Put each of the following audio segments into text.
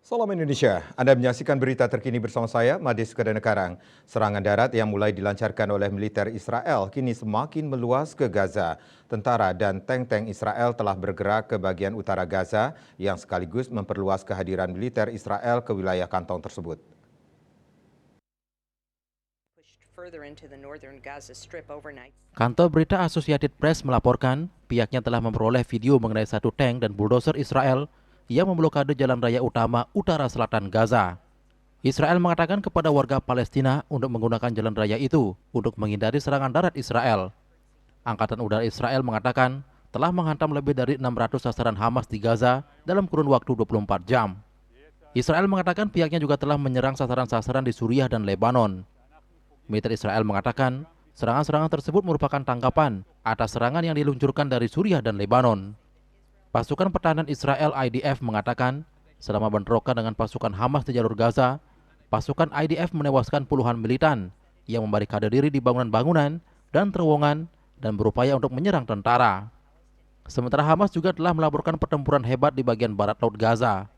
Salam Indonesia, Anda menyaksikan berita terkini bersama saya, Madis Kedenekarang. Serangan darat yang mulai dilancarkan oleh militer Israel kini semakin meluas ke Gaza. Tentara dan tank-tank Israel telah bergerak ke bagian utara Gaza yang sekaligus memperluas kehadiran militer Israel ke wilayah kantong tersebut. Kantor berita Associated Press melaporkan pihaknya telah memperoleh video mengenai satu tank dan bulldozer Israel yang memblokade jalan raya utama utara selatan Gaza. Israel mengatakan kepada warga Palestina untuk menggunakan jalan raya itu untuk menghindari serangan darat Israel. Angkatan Udara Israel mengatakan telah menghantam lebih dari 600 sasaran Hamas di Gaza dalam kurun waktu 24 jam. Israel mengatakan pihaknya juga telah menyerang sasaran-sasaran di Suriah dan Lebanon. Militer Israel mengatakan serangan-serangan tersebut merupakan tanggapan atas serangan yang diluncurkan dari Suriah dan Lebanon. Pasukan pertahanan Israel IDF mengatakan selama bentrokan dengan pasukan Hamas di jalur Gaza, pasukan IDF menewaskan puluhan militan yang membarikade diri di bangunan-bangunan dan terowongan dan berupaya untuk menyerang tentara. Sementara Hamas juga telah melaporkan pertempuran hebat di bagian barat laut Gaza.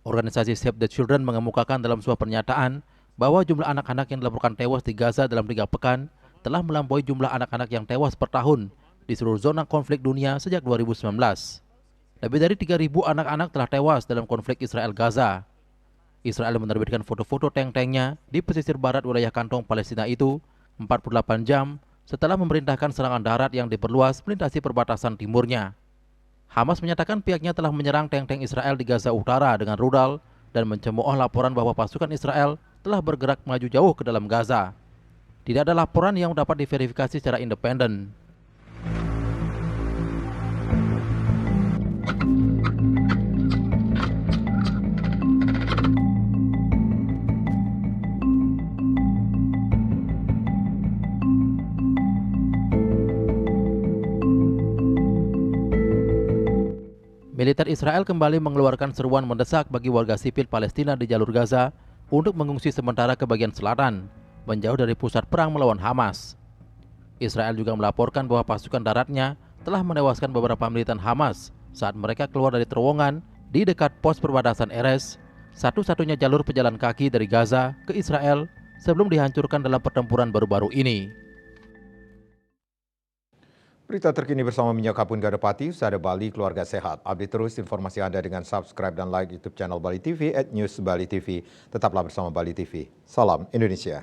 Organisasi Save the Children mengemukakan dalam sebuah pernyataan bahwa jumlah anak-anak yang dilaporkan tewas di Gaza dalam 3 pekan telah melampaui jumlah anak-anak yang tewas per tahun di seluruh zona konflik dunia sejak 2019. Lebih dari 3.000 anak-anak telah tewas dalam konflik Israel-Gaza. Israel menerbitkan foto-foto tank-tanknya di pesisir barat wilayah kantong Palestina itu 48 jam setelah memerintahkan serangan darat yang diperluas melintasi perbatasan timurnya. Hamas menyatakan pihaknya telah menyerang tank-tank Israel di Gaza Utara dengan rudal dan mencemooh laporan bahwa pasukan Israel telah bergerak maju jauh ke dalam Gaza. Tidak ada laporan yang dapat diverifikasi secara independen. Militer Israel kembali mengeluarkan seruan mendesak bagi warga sipil Palestina di jalur Gaza untuk mengungsi sementara ke bagian selatan, menjauh dari pusat perang melawan Hamas. Israel juga melaporkan bahwa pasukan daratnya telah menewaskan beberapa militan Hamas saat mereka keluar dari terowongan di dekat pos perbatasan Erez, satu-satunya jalur pejalan kaki dari Gaza ke Israel sebelum dihancurkan dalam pertempuran baru-baru ini. Berita terkini bersama Minyak Kapun Gadapati, Sada Bali Keluarga Sehat. Update terus informasi Anda dengan subscribe dan like YouTube channel Bali TV @newsbali TV. Tetaplah bersama Bali TV. Salam Indonesia.